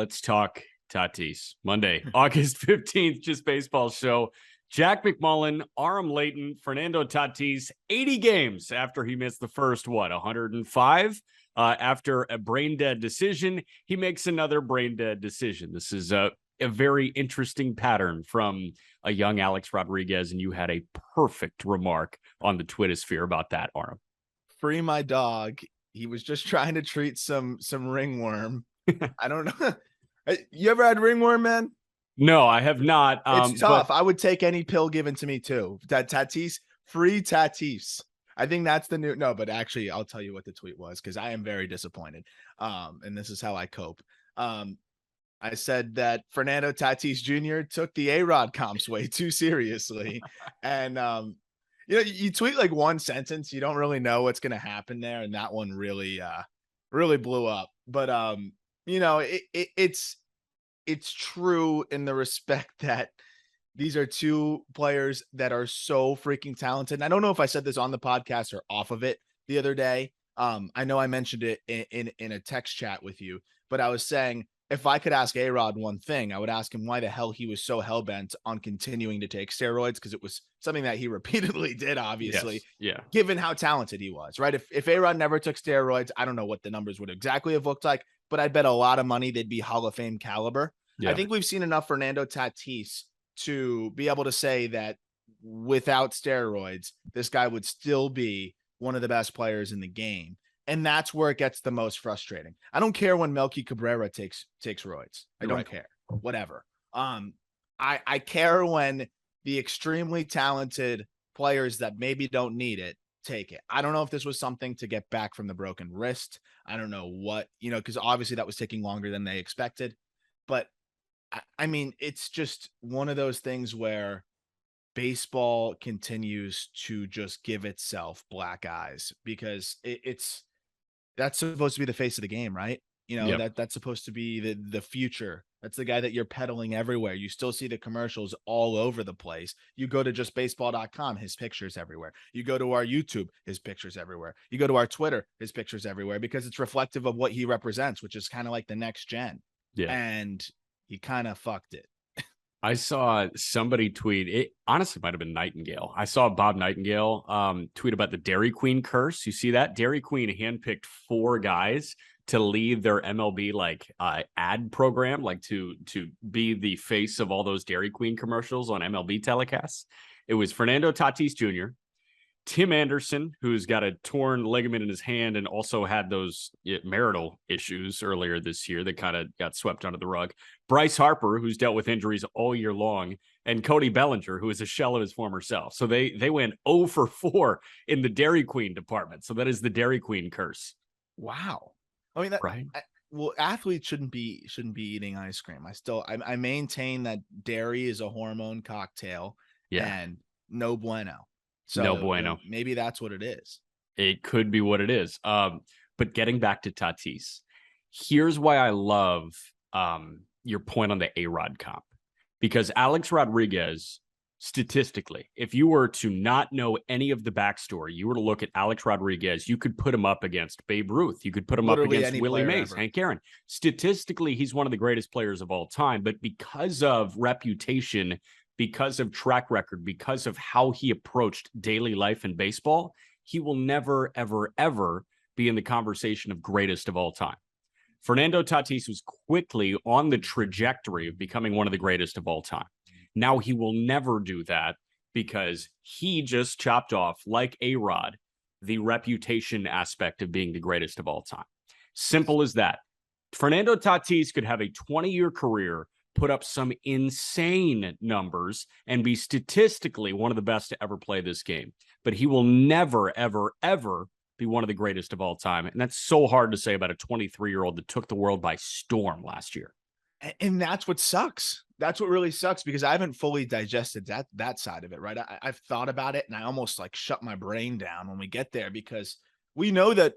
Let's talk Tatis. Monday, August 15th, Just Baseball Show. Jack McMullen, Aram Leighton, Fernando Tatis, 80 games after he missed the first, 105? After a brain-dead decision, he makes another brain-dead decision. This is a very interesting pattern from a young Alex Rodriguez, and you had a perfect remark on the Twittersphere about that, Aram. Free my dog. He was just trying to treat some ringworm. I don't know. You ever had ringworm, man? No, I have not. It's tough. I would take any pill given to me too. Tatis, free Tatis. I think that's the new. No, but actually, I'll tell you what the tweet was because I am very disappointed. And this is how I cope. I said that Fernando Tatis Jr. took the A-Rod comps way too seriously, and you tweet like one sentence, you don't really know what's going to happen there, and that one really blew up. But it's true in the respect that these are two players that are so freaking talented. And I don't know if I said this on the podcast or off of it the other day. I know I mentioned it in a text chat with you, but I was saying if I could ask A-Rod one thing, I would ask him why the hell he was so hell-bent on continuing to take steroids, because it was something that he repeatedly did, obviously, yes. Yeah, given how talented he was, right? If A-Rod never took steroids, I don't know what the numbers would exactly have looked like, but I'd bet a lot of money they'd be Hall of Fame caliber. Yeah. I think we've seen enough Fernando Tatis to be able to say that without steroids, this guy would still be one of the best players in the game. And that's where it gets the most frustrating. I don't care when Melky Cabrera takes roids. I don't care. Whatever. I care when the extremely talented players that maybe don't need it take it. I don't know if this was something to get back from the broken wrist. I don't know what, because obviously that was taking longer than they expected. But I mean, it's just one of those things where baseball continues to just give itself black eyes because that's supposed to be the face of the game, right? That's supposed to be the future. That's the guy that you're peddling everywhere. You still see the commercials all over the place. You go to justbaseball.com, his pictures everywhere. You go to our YouTube, his pictures everywhere. You go to our Twitter, his pictures everywhere, because it's reflective of what he represents, which is kind of like the next gen. Yeah. And he kind of fucked it. I saw somebody tweet, it honestly might have been Nightingale. I saw Bob Nightingale tweet about the Dairy Queen curse. You see that? Dairy Queen handpicked 4 guys to lead their MLB ad program, to be the face of all those Dairy Queen commercials on MLB telecasts. It was Fernando Tatis Jr., Tim Anderson, who's got a torn ligament in his hand and also had those marital issues earlier this year that kind of got swept under the rug. Bryce Harper, who's dealt with injuries all year long, and Cody Bellinger, who is a shell of his former self. So they went 0 for 4 in the Dairy Queen department. So that is the Dairy Queen curse. Wow. I mean, right. Athletes shouldn't be eating ice cream. I maintain that dairy is a hormone cocktail. Yeah. And no bueno. So no bueno. Maybe that's what it is. It could be what it is. But getting back to Tatis, here's why I love your point on the A-Rod comp. Because Alex Rodriguez, statistically, if you were to not know any of the backstory, you were to look at Alex Rodriguez, you could put him up against Babe Ruth. You could put him literally up against Willie Mays, Hank Aaron. Statistically, he's one of the greatest players of all time. But because of reputation, because of track record, because of how he approached daily life in baseball, he will never, ever, ever be in the conversation of greatest of all time. Fernando Tatis was quickly on the trajectory of becoming one of the greatest of all time. Now he will never do that because he just chopped off, like A-Rod, the reputation aspect of being the greatest of all time. Simple as that. Fernando Tatis could have a 20-year career, put up some insane numbers, and be statistically one of the best to ever play this game. But he will never, ever, ever be one of the greatest of all time. And that's so hard to say about a 23-year-old that took the world by storm last year. And that's what sucks. That's what really sucks, because I haven't fully digested that side of it, right? I've thought about it, and I almost shut my brain down when we get there, because we know that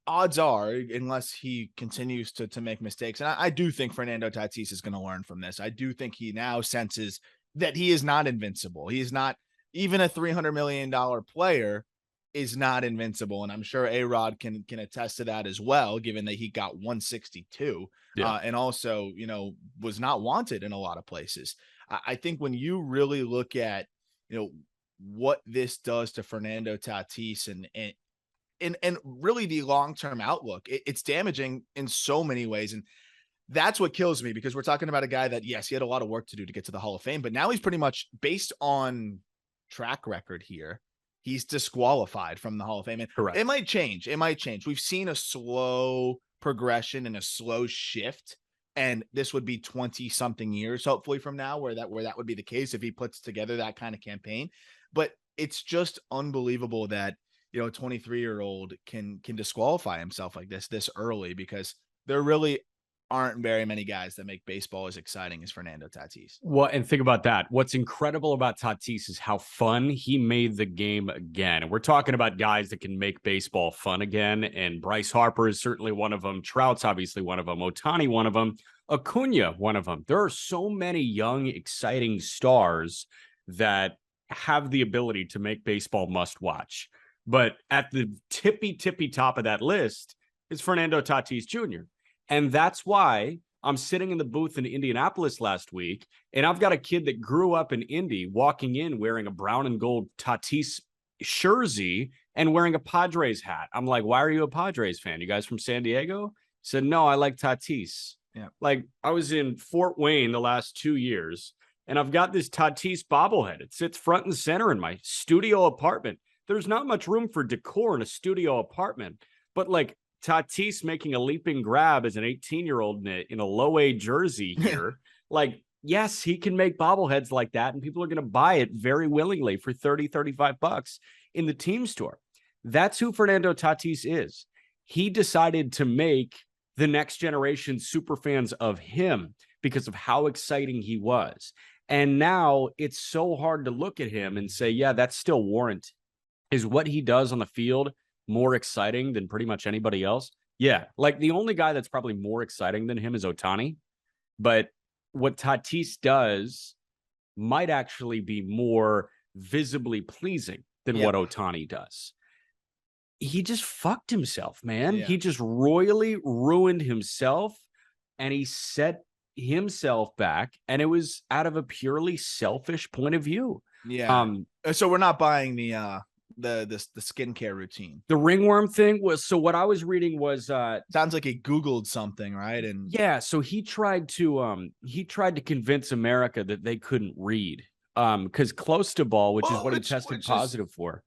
odds are, unless he continues to make mistakes, and I do think Fernando Tatis is going to learn from this. I do think he now senses that he is not invincible. He is not even a $300 million player. is not invincible. And I'm sure A-Rod can attest to that as well, given that he got 162 and also, was not wanted in a lot of places. I think when you really look at, what this does to Fernando Tatis and really the long-term outlook, it's damaging in so many ways. And that's what kills me, because we're talking about a guy that, yes, he had a lot of work to do to get to the Hall of Fame, but now he's pretty much, based on track record here, he's disqualified from the Hall of Fame. And Correct. It might change. We've seen a slow progression and a slow shift, and this would be 20 something years, hopefully, from now, where that would be the case if he puts together that kind of campaign. But it's just unbelievable that, a 23-year-old can disqualify himself like this early, because there really aren't very many guys that make baseball as exciting as Fernando Tatis. Well, and think about that. What's incredible about Tatis is how fun he made the game again. And we're talking about guys that can make baseball fun again. And Bryce Harper is certainly one of them. Trout's obviously one of them. Ohtani, one of them. Acuna, one of them. There are so many young, exciting stars that have the ability to make baseball must watch. But at the tippy top of that list is Fernando Tatis Jr. And that's why I'm sitting in the booth in Indianapolis last week, and I've got a kid that grew up in Indy walking in wearing a brown and gold Tatis jersey and wearing a Padres hat. I'm like, why are you a Padres fan? You guys from San Diego? He said, no, I like Tatis. Yeah. Like, I was in Fort Wayne the last 2 years, and I've got this Tatis bobblehead. It sits front and center in my studio apartment. There's not much room for decor in a studio apartment, but like, Tatis making a leaping grab as an 18-year-old in a low-A jersey here. Like, yes, he can make bobbleheads like that, and people are going to buy it very willingly for $30-$35 in the team store. That's who Fernando Tatis is. He decided to make the next generation super fans of him because of how exciting he was. And now it's so hard to look at him and say, yeah, that's still warranted. Is what he does on the field more exciting than pretty much anybody else? Yeah. Like, the only guy that's probably more exciting than him is Ohtani. But what Tatis does might actually be more visibly pleasing than what Ohtani does. He just fucked himself, man. Yeah. He just royally ruined himself, and he set himself back, and it was out of a purely selfish point of view. Yeah. So we're not buying the skincare routine. The ringworm thing was, so what I was reading was sounds like he Googled something, right? And yeah, so he tried to convince America that they couldn't read. Because close to ball, which is what he tested positive for.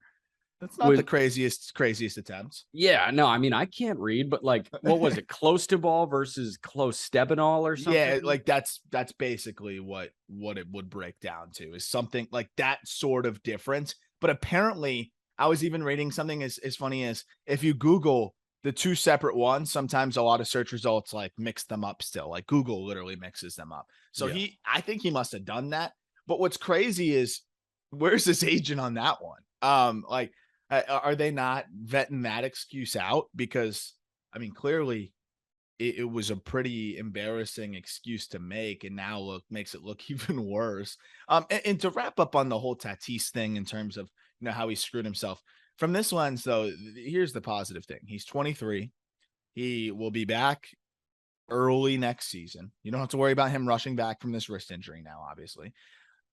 That's not the craziest attempts. Yeah, no, I mean, I can't read, but like, what was it? Close to ball versus close stebanol or something? Yeah, like that's basically what it would break down to, is something like that sort of difference. But apparently, I was even reading something as funny as, if you Google the two separate ones, sometimes a lot of search results like mix them up still. Like, Google literally mixes them up. So I think he must have done that. But what's crazy is, where's his agent on that one? Are they not vetting that excuse out? Because, I mean, clearly it was a pretty embarrassing excuse to make, and now makes it look even worse. And to wrap up on the whole Tatis thing in terms of, how he screwed himself from this lens, though, here's the positive thing. He's 23. He will be back early next season. You don't have to worry about him rushing back from this wrist injury now, obviously.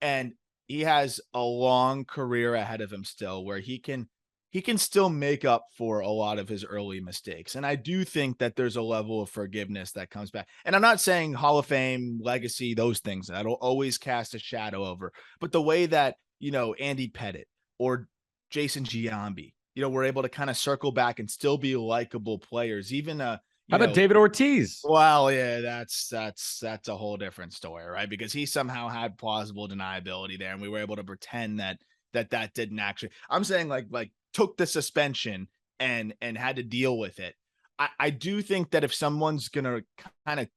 And he has a long career ahead of him still, where he can still make up for a lot of his early mistakes. And I do think that there's a level of forgiveness that comes back. And I'm not saying Hall of Fame, legacy, those things that'll always cast a shadow over, but the way that, Andy Pettitte or Jason Giambi, were able to kind of circle back and still be likable players. Even how about David Ortiz? Well, yeah, that's a whole different story, right? Because he somehow had plausible deniability there, and we were able to pretend that didn't actually. I'm saying like took the suspension and had to deal with it. I do think that if someone's gonna kind of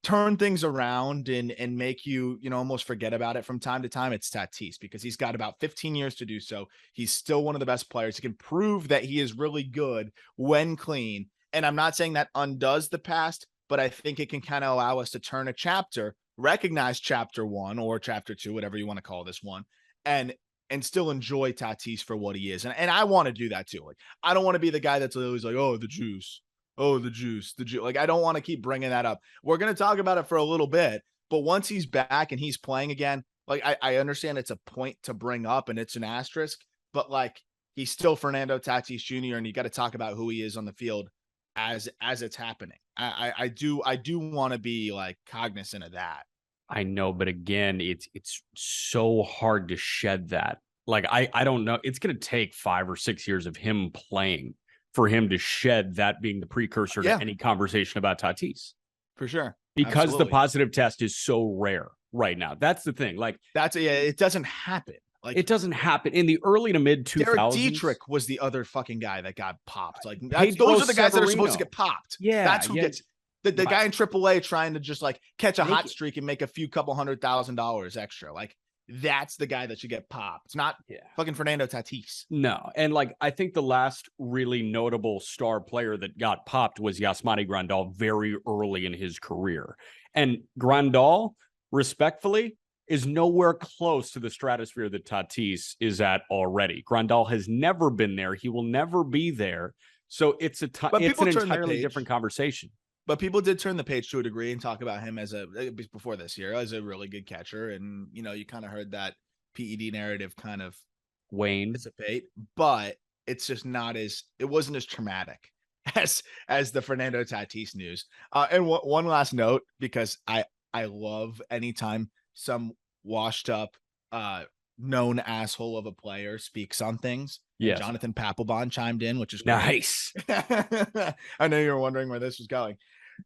turn things around and make you, almost forget about it from time to time, it's Tatis, because he's got about 15 years to do so. He's still one of the best players. He can prove that he is really good when clean. And I'm not saying that undoes the past, but I think it can kind of allow us to turn a chapter, recognize chapter 1 or chapter 2, whatever you want to call this one, and and still enjoy Tatis for what he is. And I want to do that too. Like, I don't want to be the guy that's always like, oh, the juice. Oh, the juice. Like, I don't want to keep bringing that up. We're going to talk about it for a little bit, but once he's back and he's playing again, like, I understand it's a point to bring up and it's an asterisk, but like, he's still Fernando Tatis Jr. and you got to talk about who he is on the field as it's happening. I do want to be like cognizant of that. I know, but again, it's so hard to shed that. Like, I don't know. It's going to take 5 or 6 years of him playing for him to shed that being the precursor to any conversation about Tatis. For sure. Because Absolutely. the positive test is so rare right now. That's the thing. Like, it doesn't happen. Like, it doesn't happen in the early to mid 2000s. Derek Dietrich was the other fucking guy that got popped. Like, those are the guys that are supposed to get popped. Yeah. That's who gets the guy in AAA trying to just like catch a hot streak and make a few couple $100,000 extra. Like, that's the guy that should get popped. It's not fucking Fernando Tatis. No. And like, I think the last really notable star player that got popped was Yasmani Grandal very early in his career. And Grandal, respectfully, is nowhere close to the stratosphere that Tatis is at already. Grandal has never been there. He will never be there. So it's an entirely different conversation. But people did turn the page to a degree and talk about him before this year as a really good catcher. And, you kind of heard that PED narrative kind of wane dissipate, but it's just it wasn't as traumatic as the Fernando Tatis news. And one last note, because I love anytime some washed up, known asshole of a player speaks on things. Yeah, Jonathan Papelbon chimed in, which is nice. I know you're wondering where this was going.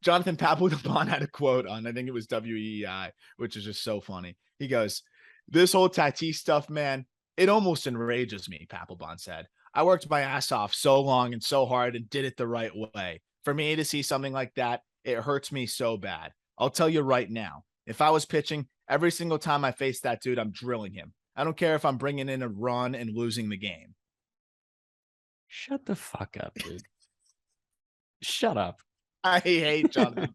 Jonathan Papelbon had a quote on, I think it was WEI, which is just so funny. He goes, "This whole Tatis stuff, man, it almost enrages me," Papelbon said. "I worked my ass off so long and so hard and did it the right way. For me to see something like that, it hurts me so bad. I'll tell you right now, if I was pitching, every single time I face that dude, I'm drilling him. I don't care if I'm bringing in a run and losing the game." Shut the fuck up, dude. Shut up. I hate Jonathan.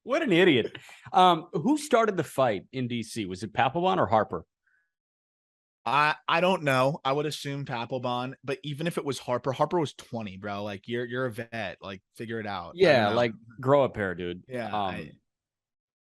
What an idiot. Who started the fight in DC? Was it Papelbon or Harper? I don't know. I would assume Papelbon, but even if it was Harper was 20, bro. Like, you're a vet. Like, figure it out. Yeah, like, grow a pair, dude. Yeah.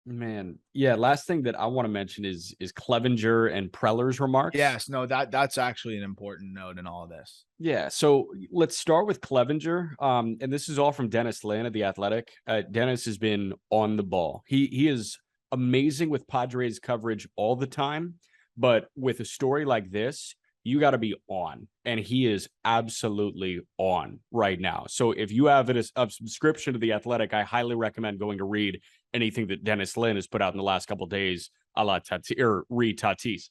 Man, yeah. Last thing that I want to mention is Clevenger and Preller's remarks. Yes, no, that's actually an important note in all of this. Yeah, so let's start with Clevenger. And this is all from Dennis Lin at The Athletic. Dennis has been on the ball. He is amazing with Padres coverage all the time, but with a story like this, you got to be on, and he is absolutely on right now. So if you have a subscription to The Athletic, I highly recommend going to read anything that Dennis Lin has put out in the last couple of days, a la Tatis, or Tatis.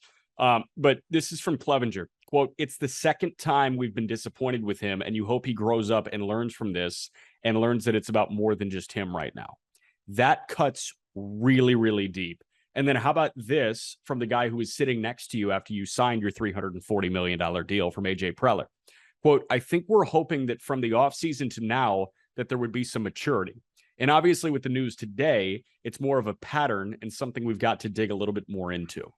But this is from Clevenger. Quote, "It's the second time we've been disappointed with him, and you hope he grows up and learns from this and learns that it's about more than just him right now." That cuts really, really deep. And then how about this from the guy who was sitting next to you after you signed your $340 million deal from AJ Preller? Quote, "I think we're hoping that from the offseason to now that there would be some maturity. And obviously with the news today, it's more of a pattern and something we've got to dig a little bit more into."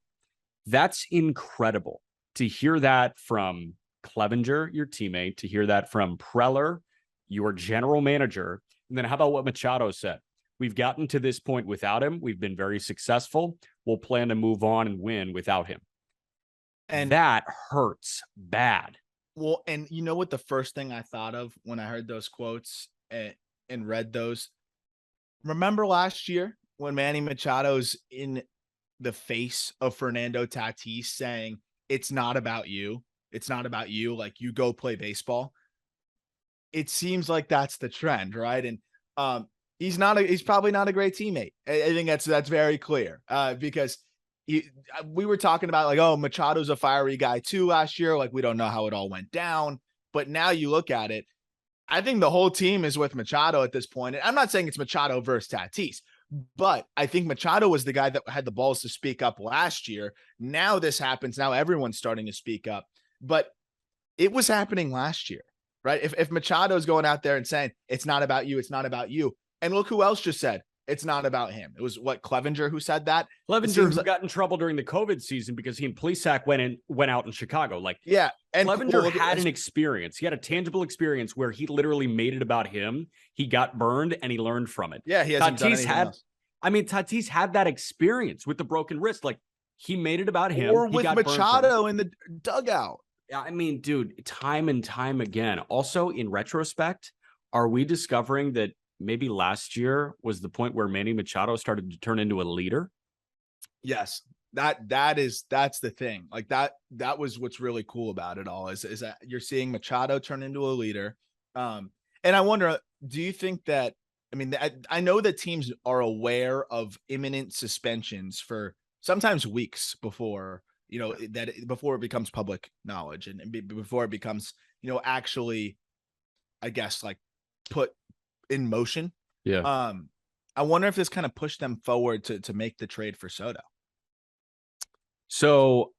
That's incredible to hear that from Clevenger, your teammate, to hear that from Preller, your general manager. And then how about what Machado said? "We've gotten to this point without him. We've been very successful. We'll plan to move on and win without him." And that hurts bad. Well, and you know what the first thing I thought of when I heard those quotes and read those? Remember last year when Manny Machado's in the face of Fernando Tatis saying, "It's not about you. It's not about you. Like, you go play baseball." It seems like that's the trend, right? And he's probably not a great teammate. I think that's very clear, because we were talking about like, oh, Machado's a fiery guy too last year. Like, we don't know how it all went down, but now you look at it, I think the whole team is with Machado at this point. And I'm not saying it's Machado versus Tatis, but I think Machado was the guy that had the balls to speak up last year. Now this happens. Now everyone's starting to speak up, but it was happening last year, right? If Machado's going out there and saying, "It's not about you, it's not about you." And look who else just said, It's not about him. It was what Clevenger who said that. Clevenger who got in trouble during the COVID season because he and Plesac went out in Chicago. Like, yeah, and Clevenger had an experience. He had a tangible experience where he literally made it about him. He got burned and he learned from it. Yeah, he hasn't done anything else. I mean, Tatis had that experience with the broken wrist. Like, he made it about him. Or with Machado in the dugout. I mean, dude, time and time again. Also, in retrospect, are we discovering that maybe last year was the point where Manny Machado started to turn into a leader? Yes, that's the thing. Like that was what's really cool about it all is that you're seeing Machado turn into a leader. And I wonder, do you think that, I mean, I know that teams are aware of imminent suspensions for sometimes weeks before, before it becomes public knowledge and before it becomes, actually, I guess, like put in motion. Yeah. I wonder if this kind of pushed them forward to make the trade for Soto. So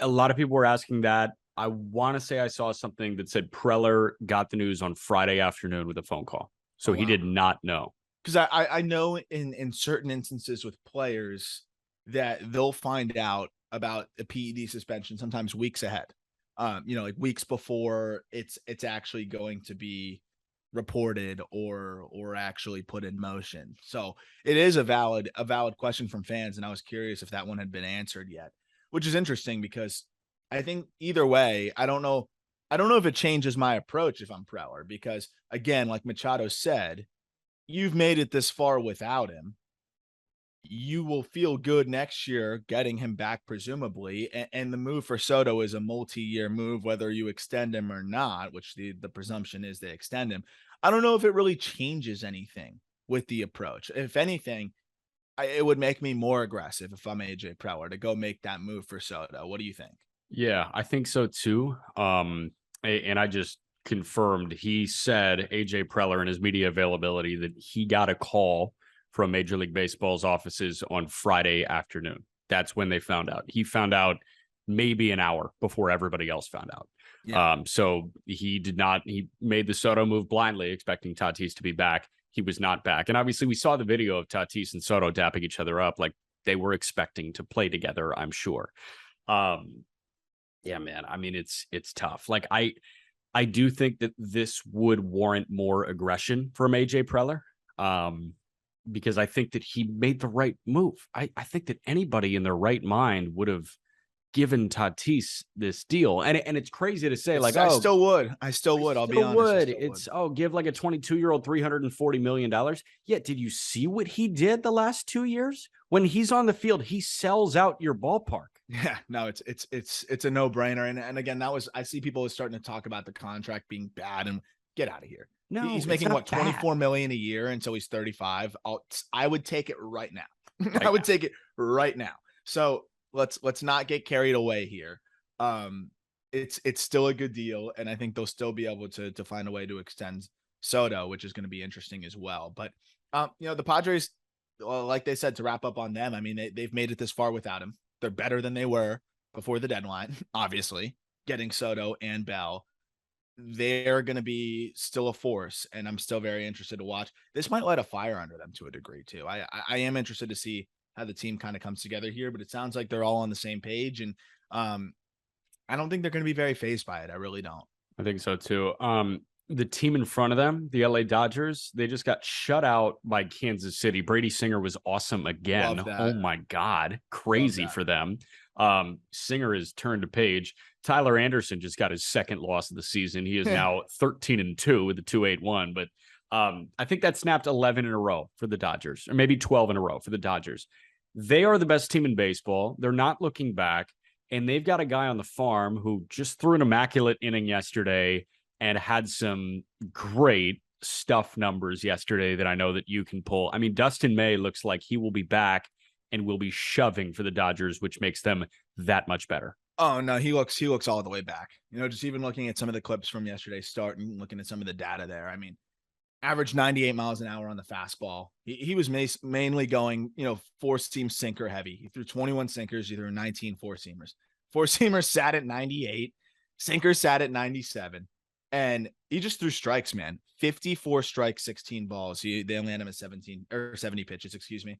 a lot of people were asking that. I want to say I saw something that said Preller got the news on Friday afternoon with a phone call. So he did not know. Because I know in certain instances with players that they'll find out about a PED suspension sometimes weeks ahead. Like weeks before it's actually going to be reported or actually put in motion. So it is a valid question from fans, and I was curious if that one had been answered yet, which is interesting because I think either way, I don't know if it changes my approach if I'm Preller, because again, like Machado said, you've made it this far without him. You will feel good next year getting him back, presumably. And the move for Soto is a multi-year move, whether you extend him or not, which the presumption is they extend him. I don't know if it really changes anything with the approach. If anything, it would make me more aggressive if I'm AJ Preller to go make that move for Soto. What do you think? Yeah, I think so too. And I just confirmed, he said, AJ Preller, in his media availability, that he got a call from Major League Baseball's offices on Friday afternoon. That's when they found out. He found out maybe an hour before everybody else found out. Yeah. So he made the Soto move blindly, expecting Tatis to be back. He was not back. And obviously we saw the video of Tatis and Soto dapping each other up. Like, they were expecting to play together, I'm sure. Yeah, man. I mean, it's tough. Like, I do think that this would warrant more aggression from AJ Preller. Because I think that he made the right move. I think that anybody in their right mind would have given Tatis this deal. And it's crazy to say, like, I still would. I'll be honest. Give like a 22-year-old $340 million. Yeah. Did you see what he did the last 2 years? When he's on the field, he sells out your ballpark. Yeah, no, it's a no-brainer. And again, I see people starting to talk about the contract being bad, and get out of here. No, he's making what, $24 million a year until he's 35. I would take it right now. I would take it right now. So let's not get carried away here. It's still a good deal, and I think they'll still be able to find a way to extend Soto, which is going to be interesting as well. But the Padres, like they said, to wrap up on them, I mean, they've made it this far without him. They're better than they were before the deadline, obviously, getting Soto and Bell. They're going to be still a force, and I'm still very interested to watch. This might light a fire under them to a degree too. I am interested to see how the team kind of comes together here, but it sounds like they're all on the same page, and I don't think they're going to be very fazed by it. I really don't. I think so too. The team in front of them, the LA Dodgers, they just got shut out by Kansas City. Brady Singer was awesome again. Oh my God. Crazy for them. Singer has turned a page. Tyler Anderson just got his second loss of the season. He is now 13-2 with a 2.81, but I think that snapped 11 in a row for the Dodgers, or maybe 12 in a row for the Dodgers. They are the best team in baseball. They're not looking back, and they've got a guy on the farm who just threw an immaculate inning yesterday and had some great stuff numbers yesterday that I know that you can pull. I mean, Dustin May looks like he will be back and will be shoving for the Dodgers, which makes them that much better. Oh no, he looks all the way back. Just even looking at some of the clips from yesterday's start and looking at some of the data there. I mean, average 98 miles an hour on the fastball. He was mainly going, four-seam sinker heavy. He threw 21 sinkers. He threw 19 four-seamers. Four-seamers sat at 98. Sinkers sat at 97. And he just threw strikes, man. 54 strikes, 16 balls. They only had him at 17 or 70 pitches, excuse me.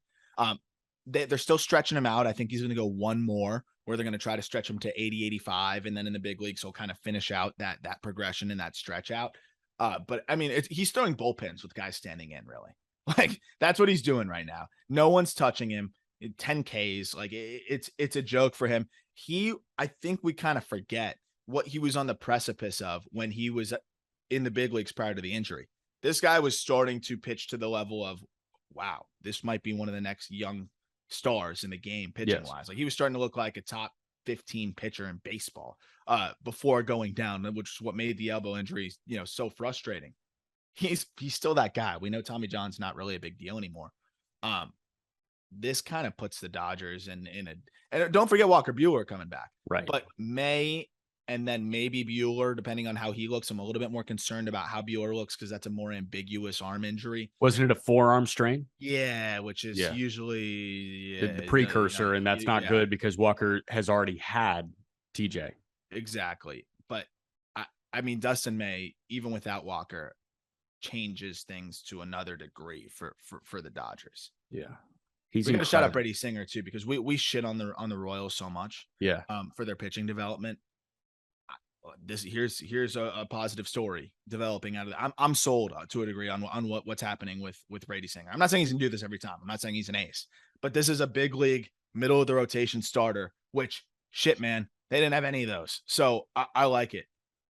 They're still stretching him out. I think he's going to go one more where they're going to try to stretch him to 80, 85. And then in the big leagues, he'll kind of finish out that progression and that stretch out. But I mean, he's throwing bullpens with guys standing in, really. Like, that's what he's doing right now. No one's touching him. 10 Ks. Like, it's a joke for him. I think we kind of forget what he was on the precipice of when he was in the big leagues prior to the injury. This guy was starting to pitch to the level of, wow, this might be one of the next young stars in the game pitching wise. Like, he was starting to look like a top 15 pitcher in baseball before going down, which is what made the elbow injuries, so frustrating. He's still that guy. We know Tommy John's not really a big deal anymore. This kind of puts the Dodgers and don't forget Walker Buehler coming back. Right. But May and then maybe Buehler, depending on how he looks. I'm a little bit more concerned about how Buehler looks because that's a more ambiguous arm injury. Wasn't it a forearm strain? Yeah, which is usually the precursor, and that's not good because Walker has already had TJ. Exactly. But I mean, Dustin May, even without Walker, changes things to another degree for the Dodgers. Yeah. We're going to shout out Brady Singer too, because we shit on the Royals so much. Yeah. For their pitching development. Here's a positive story developing out of that. I'm sold to a degree on what's happening with Brady Singer. I'm not saying he's gonna do this every time. I'm not saying he's an ace, but this is a big league middle of the rotation starter, which shit, man, they didn't have any of those. So I like it.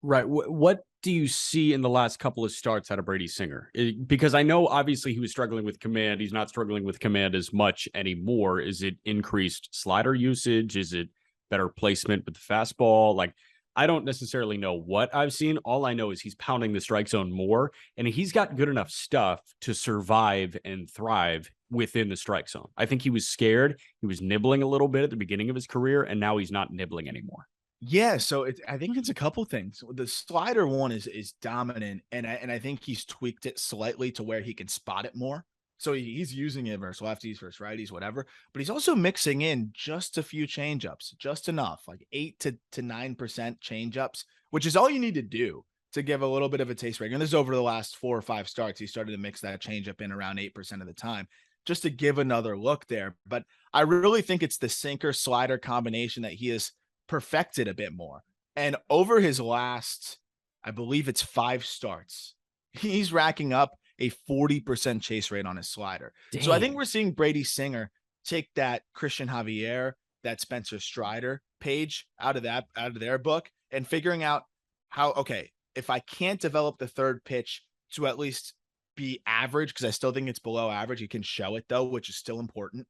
Right. What do you see in the last couple of starts out of Brady Singer? Because I know obviously he was struggling with command. He's not struggling with command as much anymore. Is it increased slider usage? Is it better placement with the fastball? Like, I don't necessarily know what I've seen. All I know is he's pounding the strike zone more, and he's got good enough stuff to survive and thrive within the strike zone. I think he was scared. He was nibbling a little bit at the beginning of his career, and now he's not nibbling anymore. Yeah, so I think it's a couple things. The slider one is dominant, and I think he's tweaked it slightly to where he can spot it more. So he's using it versus lefties, versus righties, whatever. But he's also mixing in just a few changeups, just enough, like 8 to 9% changeups, which is all you need to do to give a little bit of a taste break. And this is over the last 4 or 5 starts. He started to mix that changeup in around 8% of the time, just to give another look there. But I really think it's the sinker slider combination that he has perfected a bit more. And over his last, I believe it's 5 starts, he's racking up a 40% chase rate on his slider. Damn. So I think we're seeing Brady Singer take that Christian Javier, that Spencer Strider page out of their book and figuring out how, okay, if I can't develop the third pitch to at least be average, because I still think it's below average, you can show it though, which is still important.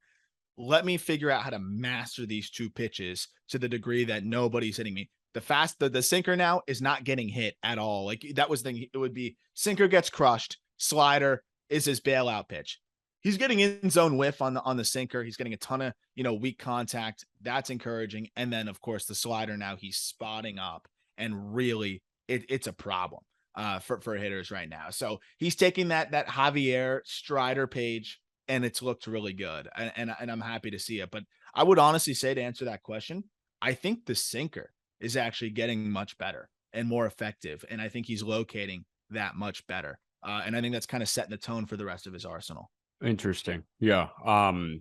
Let me figure out how to master these 2 pitches to the degree that nobody's hitting me. The sinker now is not getting hit at all. Like, that was the thing. It would be sinker gets crushed, slider is his bailout pitch. He's getting in zone whiff on the sinker. He's getting a ton of, weak contact. That's encouraging. And then of course the slider, now he's spotting up, and really it's a problem for hitters right now. So he's taking that Javier Strider page, and it's looked really good. And I'm happy to see it. But I would honestly say, to answer that question, I think the sinker is actually getting much better and more effective. And I think he's locating that much better. And I think that's kind of setting the tone for the rest of his arsenal. Interesting. Yeah. I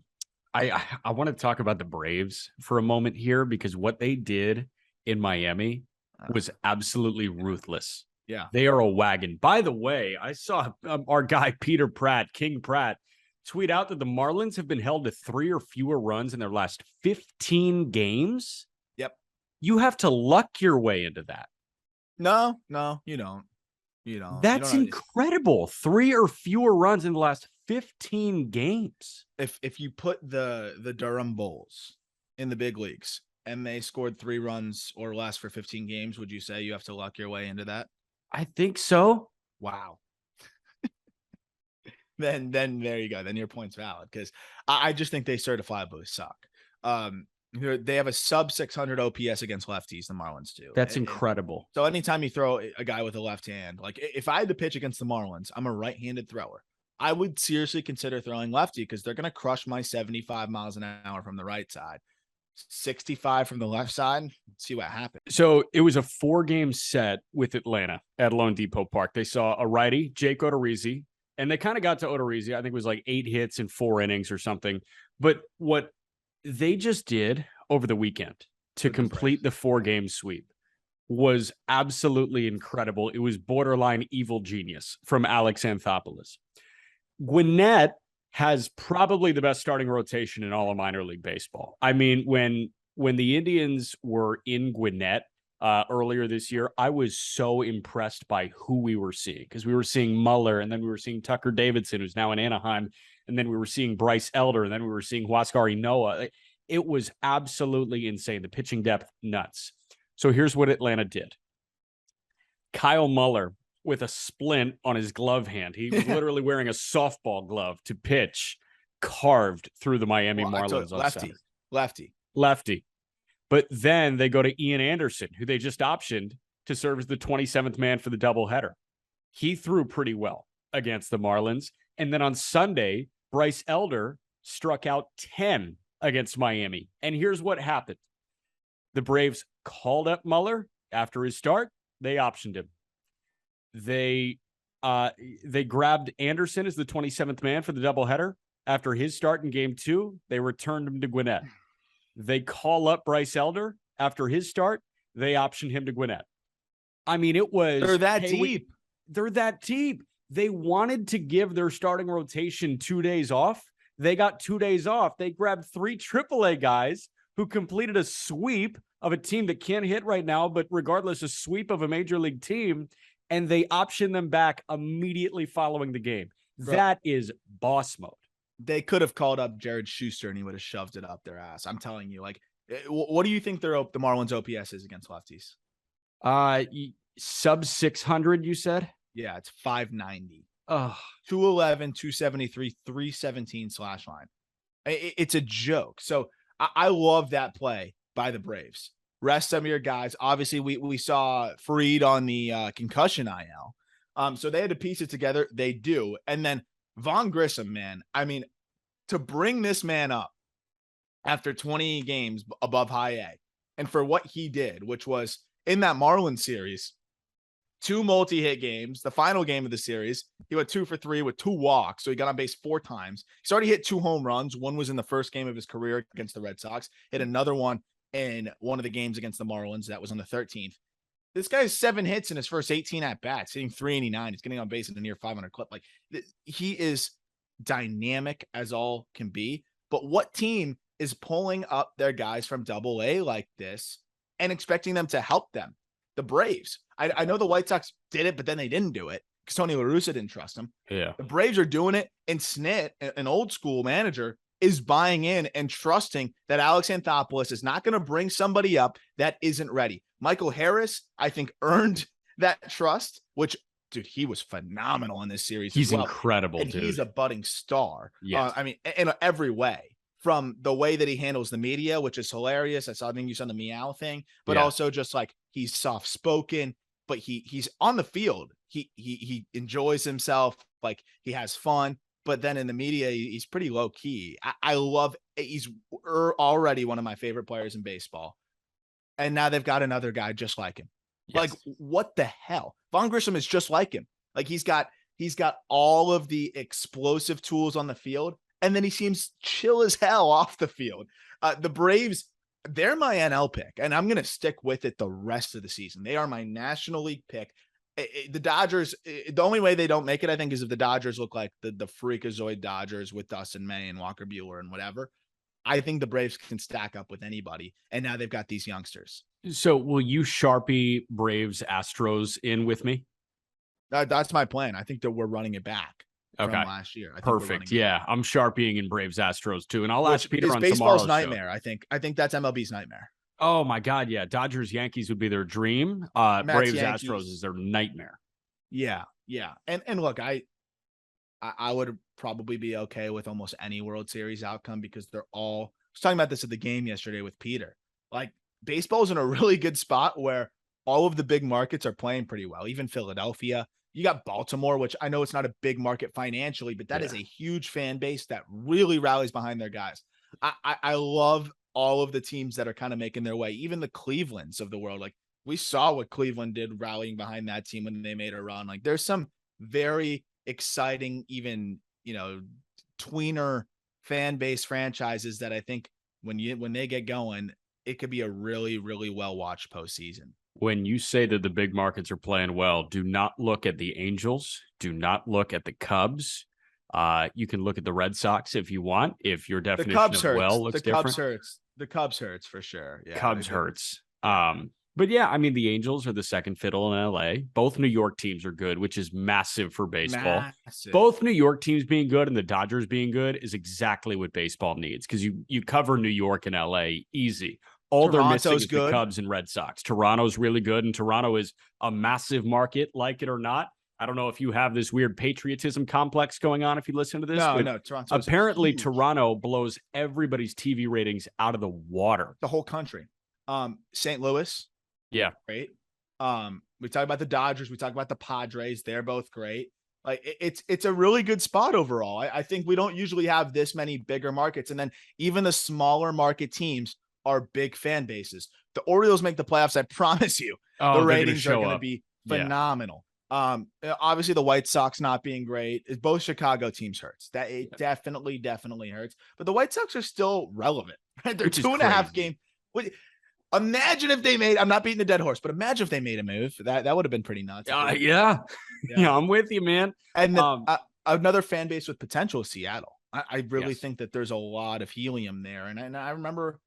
want to talk about the Braves for a moment here, because what they did in Miami was absolutely ruthless. Yeah. They are a wagon. By the way, I saw our guy, Peter Pratt, King Pratt, tweet out that the Marlins have been held to 3 or fewer runs in their last 15 games. Yep. You have to luck your way into that. No, you don't. That's incredible. 3 or fewer runs in the last 15 games. If you put the Durham Bulls in the big leagues and they scored 3 runs or less for 15 games, would you say you have to luck your way into that? I think so. Wow. Then there you go. Then your point's valid, because I just think they certifiably suck. They have a sub 600 OPS against lefties. The Marlins do. That's incredible. So anytime you throw a guy with a left hand, like if I had to pitch against the Marlins, I'm a right-handed thrower. I would seriously consider throwing lefty, because they're going to crush my 75 miles an hour from the right side. 65 from the left side. Let's see what happens. So it was a 4-game set with Atlanta at Lone Depot Park. They saw a righty, Jake Odorizzi, and they kind of got to Odorizzi. I think it was like 8 hits in 4 innings or something. But what they just did over the weekend to complete the 4-game sweep was absolutely incredible. It was borderline evil genius from Alex Anthopoulos. Gwinnett has probably the best starting rotation in all of minor league baseball. I mean, when the Indians were in Gwinnett earlier this year, I was so impressed by who we were seeing, because we were seeing Muller, and then we were seeing Tucker Davidson, who's now in Anaheim, and then we were seeing Bryce Elder, and then we were seeing Huascar Noah. It was absolutely insane. The pitching depth, nuts. So here's what Atlanta did. Kyle Muller, with a splint on his glove hand. He was literally wearing a softball glove to pitch, carved through the Miami Marlins on Saturday. Lefty. But then they go to Ian Anderson, who they just optioned to serve as the 27th man for the doubleheader. He threw pretty well against the Marlins. And then on Sunday, Bryce Elder struck out 10 against Miami. And here's what happened. The Braves called up Muller after his start. They optioned him. They grabbed Anderson as the 27th man for the doubleheader. After his start in game 2, they returned him to Gwinnett. They call up Bryce Elder after his start. They optioned him to Gwinnett. I mean, it was... They're that deep. They're that deep. They wanted to give their starting rotation 2 days off. They got 2 days off. They grabbed 3 AAA guys who completed a sweep of a team that can't hit right now, but regardless, a sweep of a major league team, and they option them back immediately following the game. Bro, that is boss mode. They could have called up Jared Schuster and he would have shoved it up their ass. I'm telling you, like, what do you think the Marlins OPS is against lefties? Sub 600, you said? Yeah, it's 590. 211, 273, 317 slash line. It's a joke. So I love that play by the Braves. Rest some of your guys. Obviously, we saw Fried on the concussion IL. So they had to piece it together. They do. And then Vaughn Grissom, man, I mean, to bring this man up after 20 games above high A, and for what he did, which was in that Marlins series, 2 multi-hit games, the final game of the series, he went 2 for 3 with 2 walks. So he got on base 4 times. He's already hit 2 home runs. One was in the first game of his career against the Red Sox. Hit another one in one of the games against the Marlins. That was on the 13th. This guy has 7 hits in his first 18 at-bats, hitting 389. He's getting on base at a near 500 clip. Like, he is dynamic as all can be. But what team is pulling up their guys from Double-A like this and expecting them to help them? The Braves. I know the White Sox did it, but then they didn't do it because Tony La Russa didn't trust him. Yeah. The Braves are doing it, and Snit, an old school manager, is buying in and trusting that Alex Anthopoulos is not going to bring somebody up that isn't ready. Michael Harris, I think, earned that trust, which, dude, he was phenomenal in this series. He's incredible, and dude. He's a budding star. Yes. I mean, in every way, from the way that he handles the media, which is hilarious. I think you saw the meow thing, but also just like he's soft spoken, but he's on the field. He enjoys himself. Like, he has fun. But then in the media, he's pretty low key. I love it. He's already one of my favorite players in baseball. And now they've got another guy just like him. Yes. Like, what the hell? Vaughn Grissom is just like him. Like, he's got all of the explosive tools on the field, and then he seems chill as hell off the field. The Braves, they're my NL pick, and I'm going to stick with it the rest of the season. They are my National League pick. The Dodgers, the only way they don't make it, I think, is if the Dodgers look like the freakazoid Dodgers with Dustin May and Walker Buehler and whatever. I think the Braves can stack up with anybody, and now they've got these youngsters. So will you Sharpie Braves Astros in with me? That's my plan. I think that we're running it back from last year. Perfect. Yeah, I'm Sharpieing in Braves Astros too, and I'll ask Peter on baseball's tomorrow's nightmare. show. I think that's MLB's nightmare. Oh my God, yeah. Dodgers Yankees would be their dream. Braves Astros is their nightmare. Yeah. And look, I would probably be okay with almost any World Series outcome because they're all. I was talking about this at the game yesterday with Peter. Like, baseball's in a really good spot where all of the big markets are playing pretty well. Even Philadelphia. You got Baltimore, which I know it's not a big market financially, but that is a huge fan base that really rallies behind their guys. I love all of the teams that are kind of making their way, even the Clevelands of the world. Like we saw what Cleveland did rallying behind that team when they made a run. Like there's some very exciting, even, tweener fan base franchises that I think when they get going, it could be a really, really well watched postseason. When you say that the big markets are playing well, do not look at the Angels. Do not look at the Cubs. You can look at the Red Sox if you want. If your definition of well looks different. The Cubs hurts for sure. Yeah, Cubs hurts. But yeah, I mean, the Angels are the second fiddle in LA. Both New York teams are good, which is massive for baseball. Massive. Both New York teams being good and the Dodgers being good is exactly what baseball needs, because you cover New York and LA easy. All they're missing is the Cubs and Red Sox. Toronto's really good, and Toronto is a massive market, like it or not. I don't know if you have this weird patriotism complex going on if you listen to this. No, Toronto. Apparently, Toronto blows everybody's TV ratings out of the water. The whole country. St. Louis. Yeah. Great. We talk about the Dodgers. We talk about the Padres. They're both great. Like it's a really good spot overall. I think we don't usually have this many bigger markets. And then even the smaller market teams are big fan bases. The Orioles make the playoffs. I promise you, the ratings are going to be phenomenal. Yeah. Obviously the White Sox not being great, both Chicago teams hurts. That it definitely hurts. But the White Sox are still relevant. Right? They're 2.5 game. Imagine if they made, I'm not beating the dead horse, but imagine if they made a move. That would have been pretty nuts. Yeah, I'm with you, man. And another fan base with potential is Seattle. I really think that there's a lot of helium there. And I remember,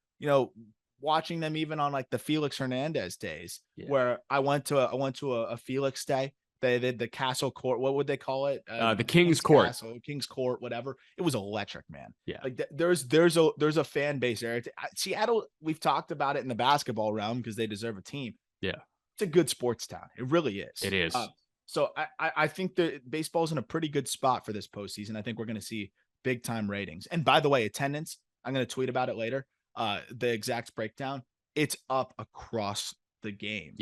watching them even on like the Felix Hernandez days, where I went to a Felix day. They did the Castle Court. What would they call it? The King's Court. Castle, King's Court, whatever. It was electric, man. Yeah. Like there's a fan base there. Seattle, we've talked about it in the basketball realm because they deserve a team. Yeah. It's a good sports town. It really is. It is. So I think that baseball's in a pretty good spot for this postseason. I think we're going to see big time ratings. And by the way, attendance, I'm going to tweet about it later. The exact breakdown, it's up across the game,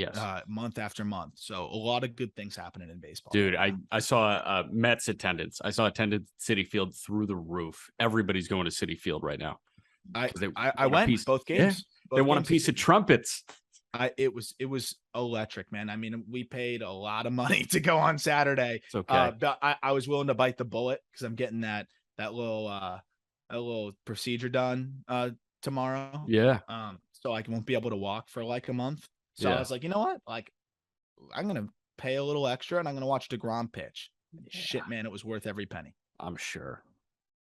month after month. So a lot of good things happening in baseball. Dude, I saw Mets attendance. I saw attendance Citi Field through the roof. Everybody's going to Citi Field right now. I went both games. They want a piece of trumpets. It was electric, man. I mean, we paid a lot of money to go on Saturday. It's okay. But I was willing to bite the bullet because I'm getting that little procedure done tomorrow. Yeah. So I won't be able to walk for like a month. So I was like, you know what? Like, I'm gonna pay a little extra and I'm gonna watch DeGrom pitch. Shit, man, it was worth every penny. I'm sure.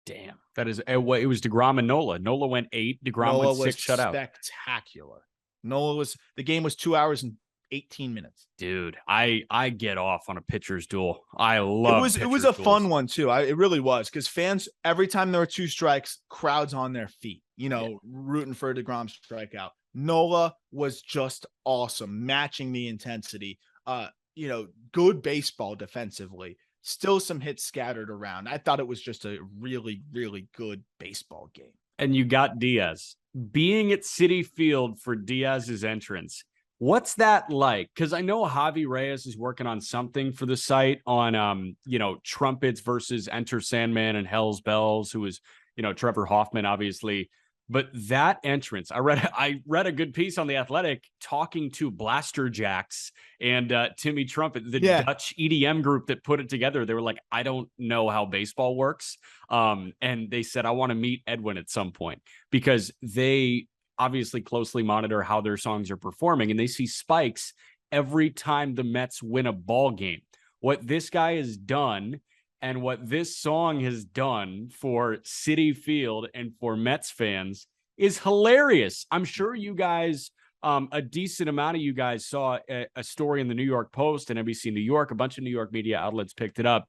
Damn. That is it was DeGrom and Nola. Nola went 8. DeGrom went 6 shutout. Spectacular. The game was 2 hours and 18 minutes. Dude, I get off on a pitcher's duel. I love it. It was a fun one too. It really was, because fans, every time there were 2 strikes, crowds on their feet, rooting for a DeGrom strikeout. Nola was just awesome, matching the intensity. Good baseball defensively. Still some hits scattered around. I thought it was just a really, really good baseball game. And you got Diaz being at Citi Field for Diaz's entrance. What's that like? Because I know Javi Reyes is working on something for the site on, trumpets versus Enter Sandman and Hell's Bells, who is, Trevor Hoffman, obviously. But that entrance, I read a good piece on The Athletic talking to Blaster Jacks and Timmy Trumpet, the Dutch EDM group that put it together. They were like, I don't know how baseball works. And they said, I want to meet Edwin at some point, because they obviously closely monitor how their songs are performing, and they see spikes every time the Mets win a ball game. What this guy has done and what this song has done for Citi Field and for Mets fans is hilarious. I'm sure you guys, a decent amount of you guys saw a story in the New York Post and NBC New York. A bunch of New York media outlets picked it up.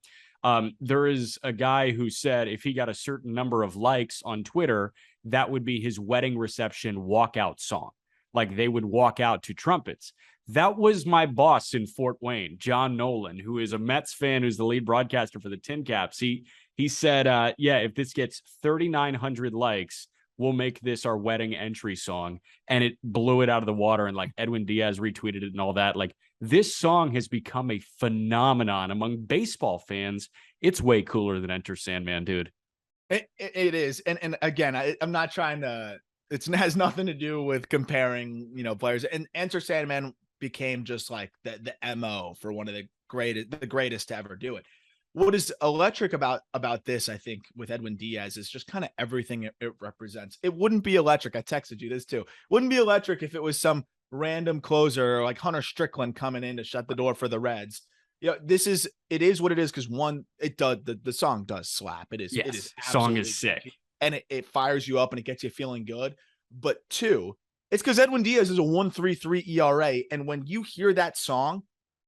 There is a guy who said if he got a certain number of likes on Twitter, that would be his wedding reception walkout song. Like they would walk out to trumpets. That was my boss in Fort Wayne, John Nolan, who is a Mets fan, who's the lead broadcaster for the Tin Caps. He said, if this gets 3,900 likes, we'll make this our wedding entry song. And it blew it out of the water. And like Edwin Diaz retweeted it and all that. Like this song has become a phenomenon among baseball fans. It's way cooler than Enter Sandman, dude. It is. And again, I'm not trying to It has nothing to do with comparing, players. And Enter Sandman became just like the MO for one of the greatest to ever do it. What is electric about this, I think, with Edwin Diaz is just kind of everything it represents. It wouldn't be electric. I texted you this too. Wouldn't be electric if it was some random closer like Hunter Strickland coming in to shut the door for the Reds. It is what it is, because one, it does the song does slap. It is song is sick. And it fires you up and it gets you feeling good. But two, it's because Edwin Diaz is a 1.33 ERA. And when you hear that song,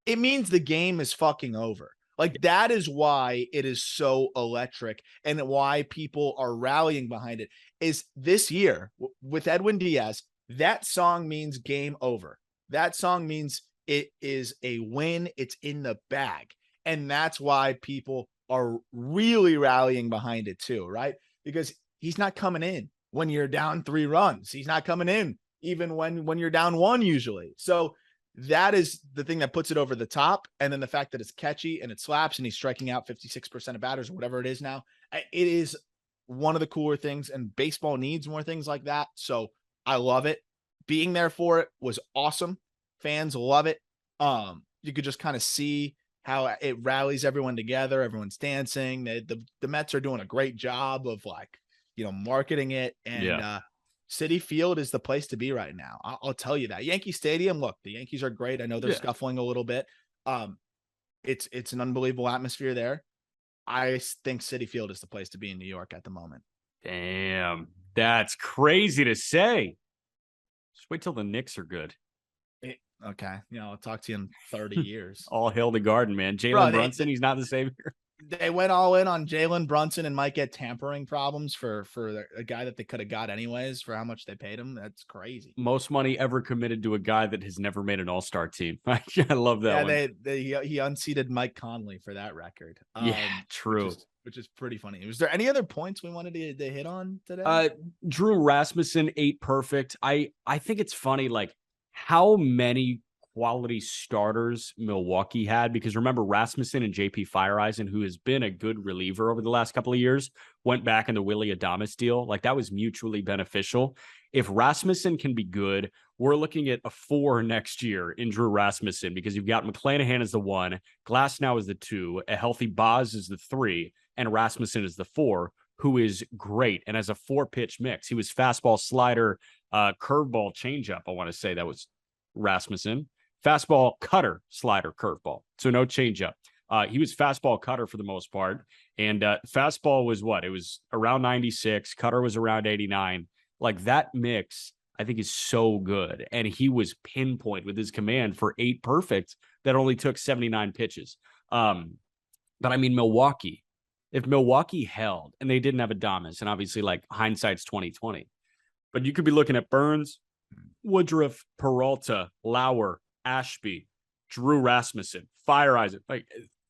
it means the game is fucking over. Like, that is why it is so electric, and why people are rallying behind it is this year with Edwin Diaz. That song means game over. That song means it is a win. It's in the bag. And that's why people are really rallying behind it too, right? Because he's not coming in when you're down 3 runs. He's not coming in even when you're down 1 usually. So that is the thing that puts it over the top. And then the fact that it's catchy and it slaps and he's striking out 56% of batters or whatever it is now. It is one of the cooler things, and baseball needs more things like that. So I love it. Being there for it was awesome. Fans love it. You could just kind of see how it rallies everyone together. Everyone's dancing. The Mets are doing a great job of marketing it. And Citi Field is the place to be right now. I'll tell you that. Yankee Stadium, look, the Yankees are great. I know they're scuffling a little bit. It's an unbelievable atmosphere there. I think Citi Field is the place to be in New York at the moment. Damn, that's crazy to say. Just wait till the Knicks are good. Okay. I'll talk to you in 30 years. All hail the garden, man. Jalen Brunson, he's not the savior. They went all in on Jalen Brunson and might get tampering problems for a guy that they could have got anyways for how much they paid him. That's crazy. Most money ever committed to a guy that has never made an all-star team. I love that one. He unseated Mike Conley for that record. True. Which is pretty funny. Was there any other points we wanted to hit on today? Drew Rasmussen, 8 perfect. I think it's funny, like, how many quality starters Milwaukee had, because remember, Rassmussen and JP Fireeisen, who has been a good reliever over the last couple of years, went back in the Willy Adames deal. Like, that was mutually beneficial. If Rassmussen can be good, we're looking at a 4 next year in Drew Rasmussen, because you've got McClanahan as the 1, Glasnow is the 2, a healthy Boz is the 3, and Rasmussen is the 4, who is great. And as a 4-pitch mix, he was fastball, slider, curveball, changeup. I want to say that was Rasmussen. Fastball, cutter, slider, curveball. So no changeup. He was fastball, cutter for the most part. And fastball was what? It was around 96. Cutter was around 89. Like, that mix, I think, is so good. And he was pinpoint with his command for 8 perfect that only took 79 pitches. But I mean, Milwaukee, if Milwaukee held and they didn't have Adames, and obviously, like, hindsight's 2020, but you could be looking at Burns, Woodruff, Peralta, Lauer, Ashby, Drew Rasmussen, Fireeisen. Like,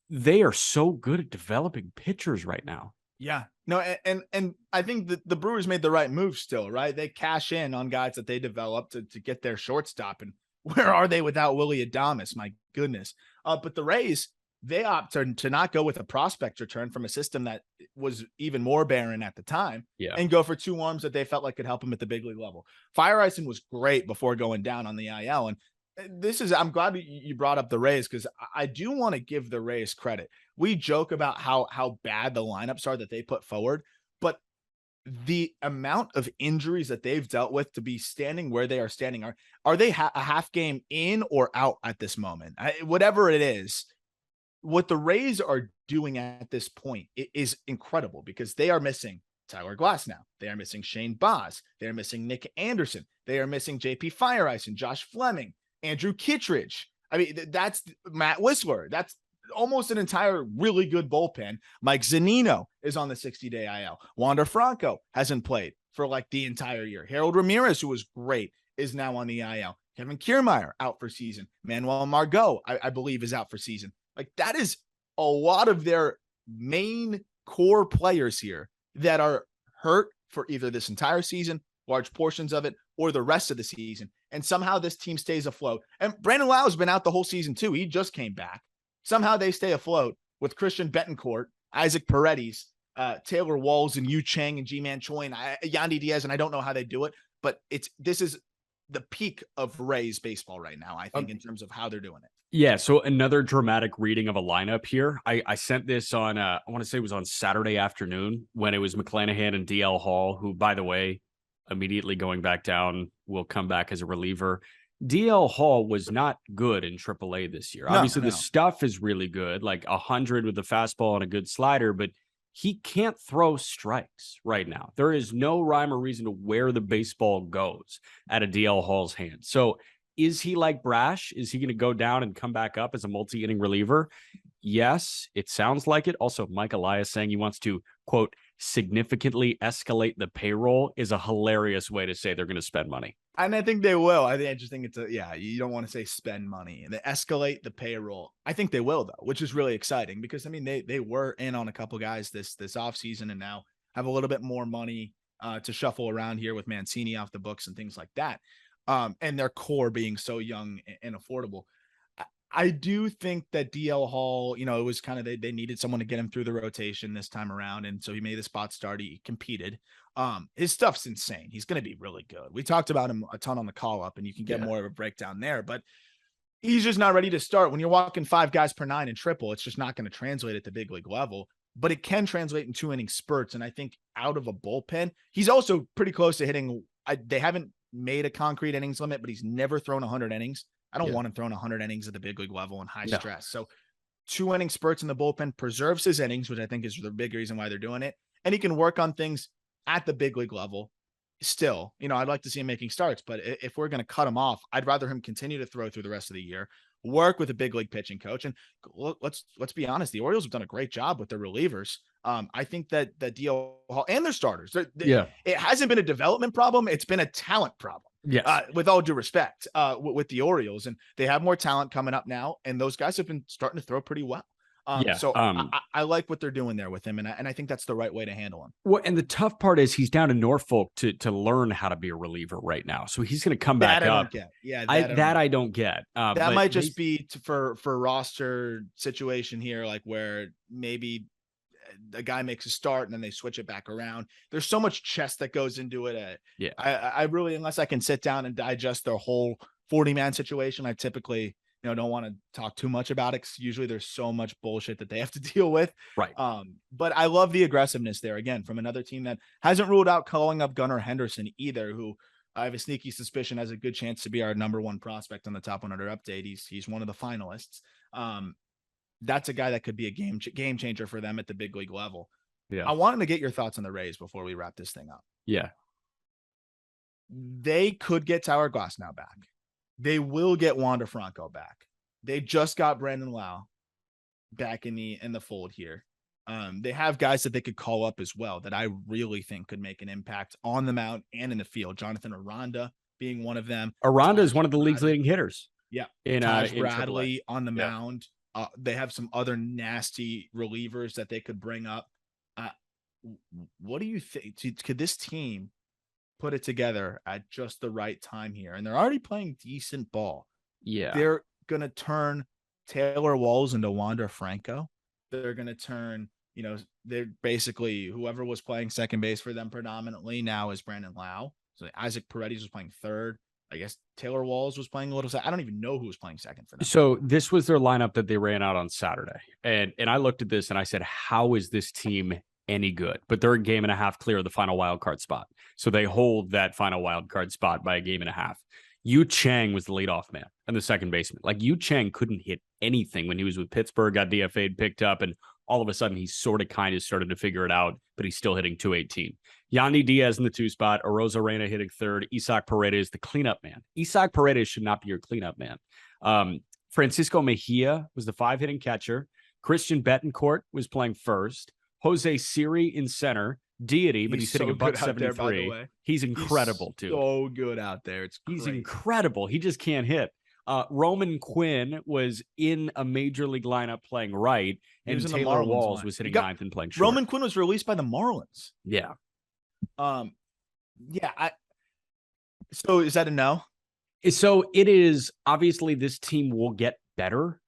they are so good at developing pitchers right now. Yeah. No, and I think the Brewers made the right move still, right? They cash in on guys that they developed to get their shortstop. And where are they without Willy Adames? My goodness. But the Rays, they opt to not go with a prospect return from a system that was even more barren at the time, and go for 2 arms that they felt like could help him at the big league level. Fireeisen was great before going down on the IL. And I'm glad you brought up the Rays, because I do want to give the Rays credit. We joke about how bad the lineups are that they put forward, but the amount of injuries that they've dealt with to be standing where they are standing, are they a half game in or out at this moment? Whatever it is, what the Rays are doing at this point is incredible, because they are missing Tyler Glasnow. They are missing Shane Baz. They are missing Nick Anderson. They are missing JP Fireeisen, Josh Fleming, Andrew Kittredge. I mean, that's Matt Whistler. That's almost an entire really good bullpen. Mike Zunino is on the 60-day IL. Wander Franco hasn't played for like the entire year. Harold Ramirez, who was great, is now on the IL. Kevin Kiermaier out for season. Manuel Margot, I believe, is out for season. Like, that is a lot of their main core players here that are hurt for either this entire season, large portions of it, or the rest of the season. And somehow this team stays afloat. And Brandon Lau has been out the whole season too. He just came back. Somehow they stay afloat with Christian Betancourt, Isaac Paredes, Taylor Walls, and Yu Chang and Ji-Man Choi and Yandy Diaz. And I don't know how they do it, but this is the peak of Rays baseball right now, I think, in terms of how they're doing it. Yeah, so another dramatic reading of a lineup here. I sent this on, I want to say it was on Saturday afternoon when it was McClanahan and DL Hall, who, by the way, immediately going back down, will come back as a reliever. DL Hall was not good in AAA this year. Obviously, the stuff is really good, like 100 with a fastball and a good slider, but he can't throw strikes right now. There is no rhyme or reason to where the baseball goes at a DL Hall's hand. So is he like Brash? Is he going to go down and come back up as a multi-inning reliever? Yes, it sounds like it. Also, Mike Elias saying he wants to, quote, significantly escalate the payroll is a hilarious way to say they're going to spend money. And I think they will. I just think you don't want to say spend money. They escalate the payroll. I think they will, though, which is really exciting because, I mean, they were in on a couple guys this offseason and now have a little bit more money to shuffle around here with Mancini off the books and things like that. And their core being so young and affordable. I do think that DL Hall, it was kind of, they needed someone to get him through the rotation this time around. And so he made the spot start. He competed. His stuff's insane. He's going to be really good. We talked about him a ton on the call up and you can get more of a breakdown there, but he's just not ready to start. When you're walking 5 guys per 9 in triple, it's just not going to translate at the big league level, but it can translate in 2-inning spurts. And I think out of a bullpen, he's also pretty close to hitting. They haven't made a concrete innings limit, but he's never thrown 100 innings. I don't want him throwing 100 innings at the big league level in high stress. So 2-inning spurts in the bullpen preserves his innings, which I think is the big reason why they're doing it. And he can work on things at the big league level still. I'd like to see him making starts, but if we're going to cut him off, I'd rather him continue to throw through the rest of the year, work with a big league pitching coach. And let's be honest, the Orioles have done a great job with their relievers. I think that DL Hall and their starters, it hasn't been a development problem. It's been a talent problem. Yes. With all due respect, with the Orioles, and they have more talent coming up now, and those guys have been starting to throw pretty well. I like what they're doing there with him, and I think that's the right way to handle him. Well, and the tough part is he's down in Norfolk to learn how to be a reliever right now, so he's going to come back up. I don't get. That might just be for roster situation here, like where maybe a guy makes a start and then they switch it back around. There's so much chess that goes into it. I really, unless I can sit down and digest their whole 40-man situation, I typically, don't want to talk too much about it, because usually there's so much bullshit that they have to deal with. Right. But I love the aggressiveness there, again, from another team that hasn't ruled out calling up Gunnar Henderson either, who I have a sneaky suspicion has a good chance to be our number 1 prospect on the Top 100 update. He's one of the finalists. That's a guy that could be a game changer for them at the big league level. Yeah. I wanted to get your thoughts on the Rays before we wrap this thing up. Yeah. They could get Tyler Glasnow back. They will get Wander Franco back. They just got Brandon Lau back in the fold here. They have guys that they could call up as well that I really think could make an impact on the mound and in the field. Jonathan Aranda being one of them. Aranda is one of the league's leading hitters. Yeah. Taj Bradley on the mound. They have some other nasty relievers that they could bring up. What do you think? Could this team put it together at just the right time here? And they're already playing decent ball. Yeah. They're going to turn Taylor Walls into Wander Franco. They're going to turn, they're basically whoever was playing second base for them predominantly now is Brandon Lau. So Isaac Paredes was playing third. I guess Taylor Walls was playing a little. I don't even know who was playing second for them. So this was their lineup that they ran out on Saturday. And I looked at this and I said, how is this team any good? But they're a game and a half clear of the final wild card spot. So they hold that final wild card spot by a game and a half. Yu Chang was the leadoff man and the second baseman. Like, Yu Chang couldn't hit anything when he was with Pittsburgh, got DFA'd, picked up, and all of a sudden he sort of kind of started to figure it out, but he's still hitting 218. Yandy Diaz in the 2 spot, Arosa Reyna hitting third, Isaac Paredes, the cleanup man. Isaac Paredes should not be your cleanup man. Francisco Mejia was the 5 hitting catcher. Christian Betancourt was playing first. Jose Siri in center. Deity, but he's hitting a .173. He's incredible, too. So good out there. He's incredible. He just can't hit. Roman Quinn was in a major league lineup playing right, and Taylor Walls was hitting ninth and playing short. Roman Quinn was released by the Marlins. Yeah. So is that a no? So it is. Obviously, this team will get better.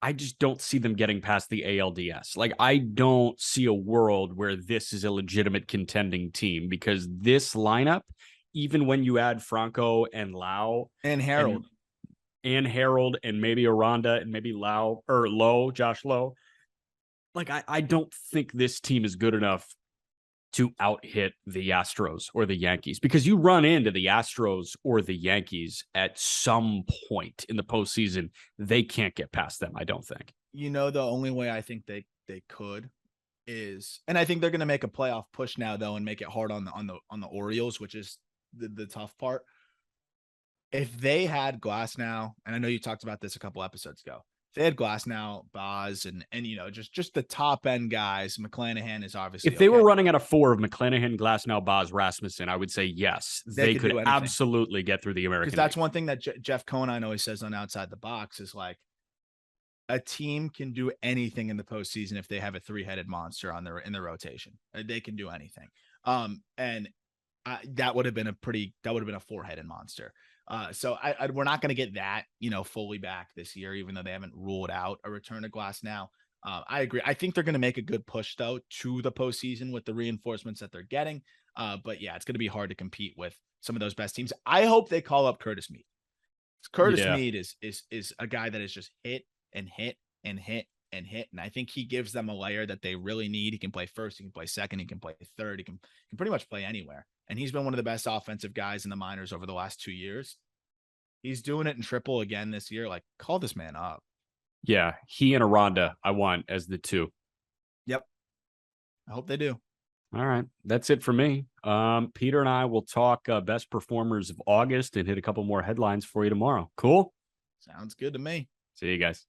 I just don't see them getting past the ALDS. Like, I don't see a world where this is a legitimate contending team, because this lineup even when you add Franco and Lau and Harold and maybe Aranda and maybe Lau or Lowe, Josh Lowe, like I don't think this team is good enough to out-hit the Astros or the Yankees, because you run into the Astros or the Yankees at some point in the postseason. They can't get past them, I don't think. You know, the only way I think they could is, and I think they're going to make a playoff push now, though, and make it hard on the Orioles, which is the tough part. If they had Glasnow, and I know you talked about this a couple episodes ago, if they had Glasnow, Boz, and you know, just the top end guys, McClanahan is obviously. If they were running at a 4 of McClanahan, Glasnow, Boz, Rasmussen, I would say yes, they could absolutely get through the American League. Because that's one thing that Jeff Conine always says on Outside the Box is like, a team can do anything in the postseason if they have a 3-headed monster in their rotation. They can do anything. And that would have been a 4-headed monster. So we're not going to get that, you know, fully back this year, even though they haven't ruled out a return to Glasnow. I agree. I think they're going to make a good push, though, to the postseason with the reinforcements that they're getting. But yeah, it's going to be hard to compete with some of those best teams. I hope they call up Curtis Mead. Curtis Mead is a guy that is just hit and hit and hit and hit. And I think he gives them a layer that they really need. He can play first, he can play second, he can play third, he can pretty much play anywhere. And he's been one of the best offensive guys in the minors over the last 2 years. He's doing it in triple again this year. Like, call this man up. Yeah, he and Aranda I want as the 2. Yep. I hope they do. All right. That's it for me. Peter and I will talk best performers of August and hit a couple more headlines for you tomorrow. Cool? Sounds good to me. See you guys.